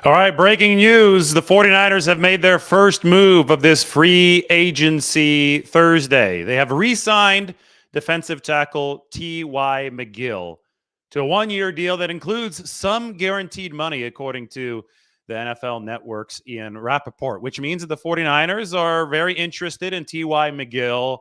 All right, breaking news. The 49ers have made their first move of this free agency Thursday. They have re-signed defensive tackle T.Y. McGill to a one-year deal that includes some guaranteed money, according to the NFL Network's Ian Rappaport, which means that the 49ers are very interested in T.Y. McGill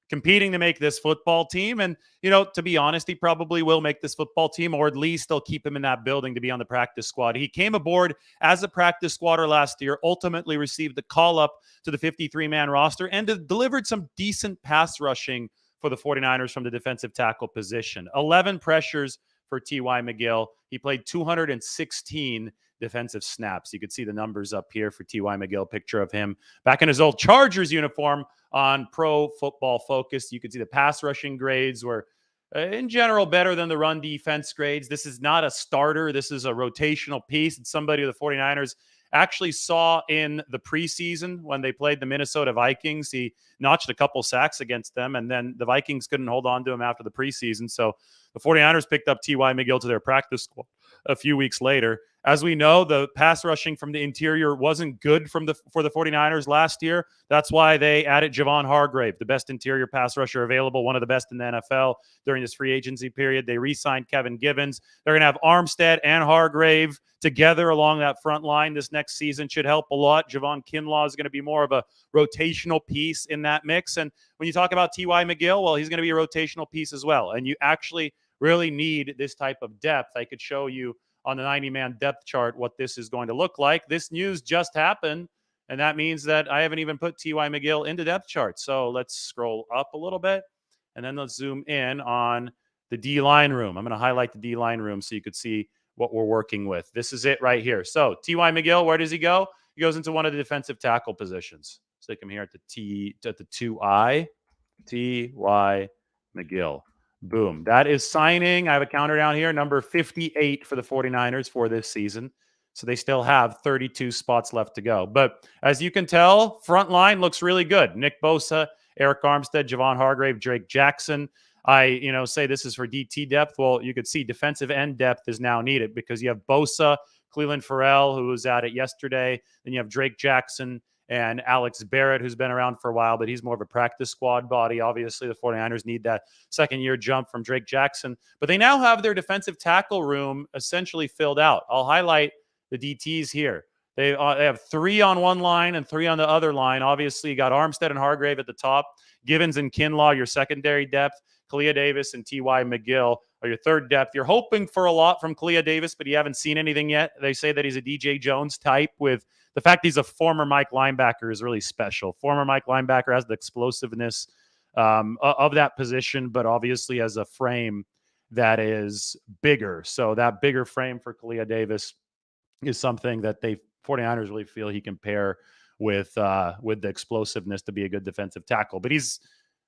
competing to make this football team. And, to be honest, he probably will make this football team, or at least they'll keep him in that building to be on the practice squad. He came aboard as a practice squatter last year, ultimately received the call up to the 53-man roster, and delivered some decent pass rushing for the 49ers from the defensive tackle position. 11 pressures for T.Y. McGill. He played 216 defensive snaps. You could see the numbers up here for T.Y. McGill, picture of him back in his old Chargers uniform on Pro Football Focus. You could see the pass rushing grades were in general better than the run defense grades. This is not a starter. This is a rotational piece. It's somebody the 49ers actually saw in the preseason when they played the Minnesota Vikings. He notched a couple sacks against them, and then the Vikings couldn't hold on to him after the preseason. So the 49ers picked up T.Y. McGill to their practice squad a few weeks later. As we know, the pass rushing from the interior wasn't good for the 49ers last year. That's why they added Javon Hargrave, the best interior pass rusher available, one of the best in the NFL during this free agency period. They re-signed Kevin Givens. They're going to have Armstead and Hargrave together along that front line this next season. Should help a lot. Javon Kinlaw is going to be more of a rotational piece in that mix. And when you talk about T.Y. McGill, well, he's going to be a rotational piece as well. And you actually really need this type of depth. I could show you on the 90-man depth chart what this is going to look like. This news just happened, and that means that I haven't even put T.Y. McGill into depth chart. So let's scroll up a little bit, and then let's zoom in on the D-line room. I'm going to highlight the D-line room so you could see what we're working with. This is it right here. So T.Y. McGill, where does he go? He goes into one of the defensive tackle positions. Stick him here at the 2I. T.Y. McGill. Boom. That is signing. I have a counter down here, number 58 for the 49ers for this season. So they still have 32 spots left to go. But as you can tell, front line looks really good. Nick Bosa, Eric Armstead, Javon Hargrave, Drake Jackson. I, say this is for DT depth. Well, you could see defensive end depth is now needed because you have Bosa, Cleveland Farrell, who was at it yesterday. Then you have Drake Jackson and Alex Barrett, who's been around for a while, but he's more of a practice squad body. Obviously, the 49ers need that second-year jump from Drake Jackson. But they now have their defensive tackle room essentially filled out. I'll highlight the DTs here. They have 3 on one line and 3 on the other line. Obviously, you got Armstead and Hargrave at the top. Givens and Kinlaw, your secondary depth. Kalia Davis and T.Y. McGill are your third depth. You're hoping for a lot from Kalia Davis, but you haven't seen anything yet. They say that he's a DJ Jones type. With the fact he's a former Mike linebacker is really special. Former Mike linebacker has the explosiveness of that position, but obviously has a frame that is bigger. So that bigger frame for Kalia Davis is something that they 49ers really feel he can pair with the explosiveness to be a good defensive tackle. But he's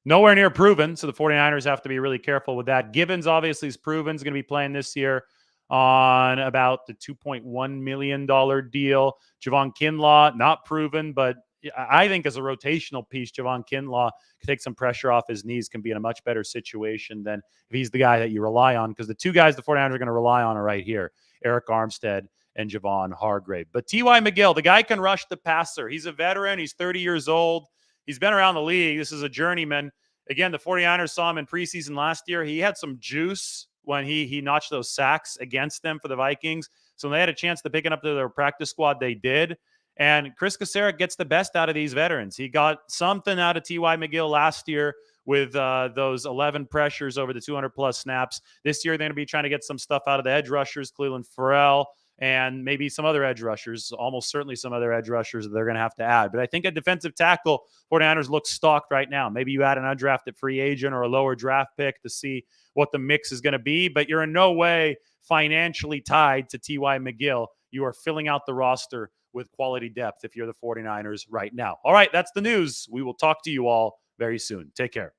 nowhere near proven, so the 49ers have to be really careful with that. Givens obviously is proven. He's going to be playing this year on about the $2.1 million deal. Javon Kinlaw, not proven, but I think as a rotational piece, Javon Kinlaw can take some pressure off his knees, can be in a much better situation than if he's the guy that you rely on, because the two guys the 49ers are going to rely on are right here, Eric Armstead and Javon Hargrave. But T.Y. McGill, the guy can rush the passer. He's a veteran. He's 30 years old. He's been around the league. This is a journeyman. Again, the 49ers saw him in preseason last year. He had some juice when he notched those sacks against them for the Vikings. So when they had a chance to pick it up to their practice squad, they did. And Chris Kacerek gets the best out of these veterans. He got something out of T.Y. McGill last year with those 11 pressures over the 200-plus snaps. This year, they're going to be trying to get some stuff out of the edge rushers, Cleveland Farrell, and maybe some other edge rushers, almost certainly some other edge rushers that they're going to have to add. But I think a defensive tackle, 49ers look stocked right now. Maybe you add an undrafted free agent or a lower draft pick to see what the mix is going to be, but you're in no way financially tied to T.Y. McGill. You are filling out the roster with quality depth if you're the 49ers right now. All right, that's the news. We will talk to you all very soon. Take care.